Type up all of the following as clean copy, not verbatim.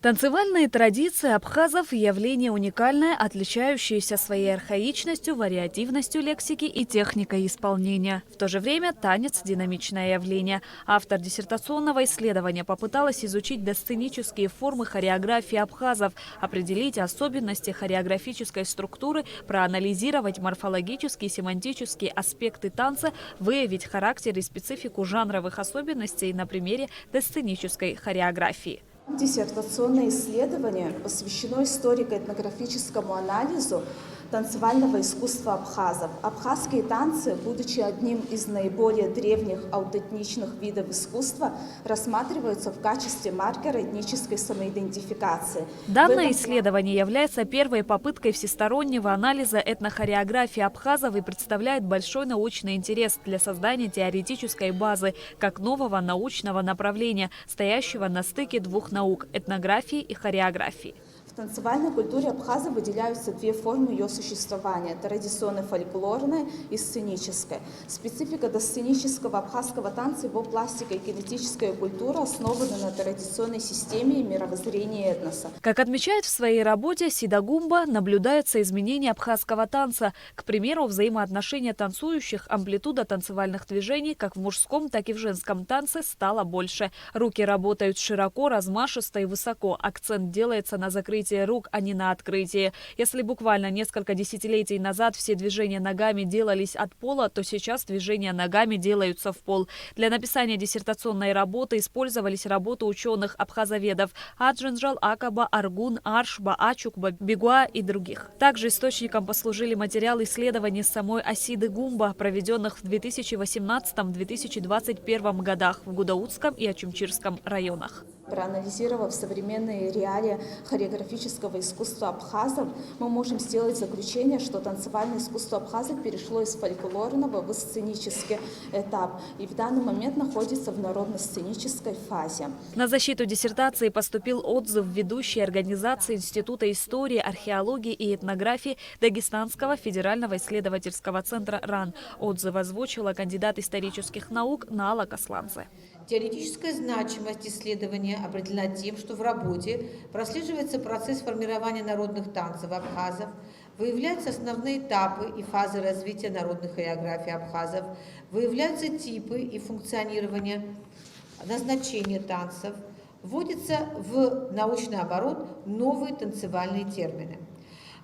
Танцевальные традиции абхазов – явление уникальное, отличающееся своей архаичностью, вариативностью лексики и техникой исполнения. В то же время танец – динамичное явление. Автор диссертационного исследования попыталась изучить досценические формы хореографии абхазов, определить особенности хореографической структуры, проанализировать морфологические и семантические аспекты танца, выявить характер и специфику жанровых особенностей на примере досценической хореографии. Диссертационное исследование посвящено историко-этнографическому анализу танцевального искусства абхазов. Абхазские танцы, будучи одним из наиболее древних аутентичных видов искусства, рассматриваются в качестве маркера этнической самоидентификации. Данное исследование является первой попыткой всестороннего анализа этнохореографии абхазов и представляет большой научный интерес для создания теоретической базы как нового научного направления, стоящего на стыке двух наук – этнографии и хореографии. В танцевальной культуре абхаза выделяются две формы ее существования – традиционно фольклорная и сценическая. Специфика досценического абхазского танца, его пластика и кинетическая культура основаны на традиционной системе и мировоззрении этноса. Как отмечает в своей работе Сида Гумба, наблюдаются изменения абхазского танца. К примеру, взаимоотношения танцующих, амплитуда танцевальных движений как в мужском, так и в женском танце стало больше. Руки работают широко, размашисто и высоко. Акцент делается на закрытии рук, а не на открытии. Если буквально несколько десятилетий назад все движения ногами делались от пола, то сейчас движения ногами делаются в пол. Для написания диссертационной работы использовались работы ученых-абхазоведов Аджинджал, Акаба, Аргун, Арш, Баачукба, Бегуа и других. Также источником послужили материалы исследований самой Асиды Гумба, проведенных в 2018-2021 годах в Гудаутском и Ачумчирском районах. Проанализировав современные реалии хореографического искусства абхазов, мы можем сделать заключение, что танцевальное искусство абхазов перешло из фольклорного в сценический этап и в данный момент находится в народно-сценической фазе. На защиту диссертации поступил отзыв ведущей организации Института истории, археологии и этнографии Дагестанского федерального исследовательского центра РАН. Отзыв озвучила кандидат исторических наук Нала Касланце. Теоретическая значимость исследования определена тем, что в работе прослеживается процесс формирования народных танцев абхазов, выявляются основные этапы и фазы развития народной хореографии абхазов, выявляются типы и функционирование, назначение танцев, вводятся в научный оборот новые танцевальные термины.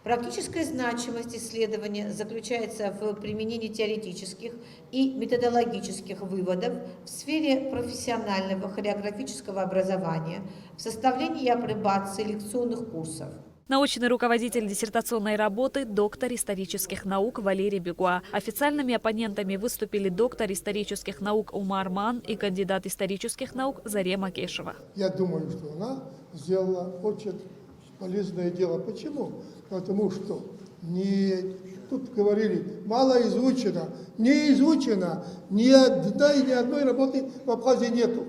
Практическая значимость исследования заключается в применении теоретических и методологических выводов в сфере профессионального хореографического образования, в составлении и апробации лекционных курсов. Научный руководитель диссертационной работы – доктор исторических наук Валерий Бегуа. Официальными оппонентами выступили доктор исторических наук Умар Ман и кандидат исторических наук Зарема Кешева. Я думаю, что она сделала очень полезное дело. Почему? Потому что тут говорили, мало изучено, не изучено, ни одной работы в Абхазии нету.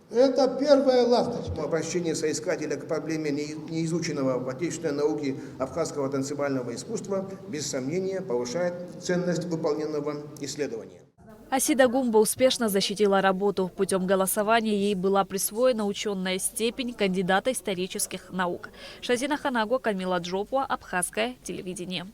Это первая ласточка. Обращение соискателя к проблеме неизученного в отечественной науке абхазского танцевального искусства без сомнения повышает ценность выполненного исследования. Асида Гумба успешно защитила работу. Путем голосования ей была присвоена ученая степень кандидата исторических наук. Шазина Ханагу, Камила Джопуа, Абхазское телевидение.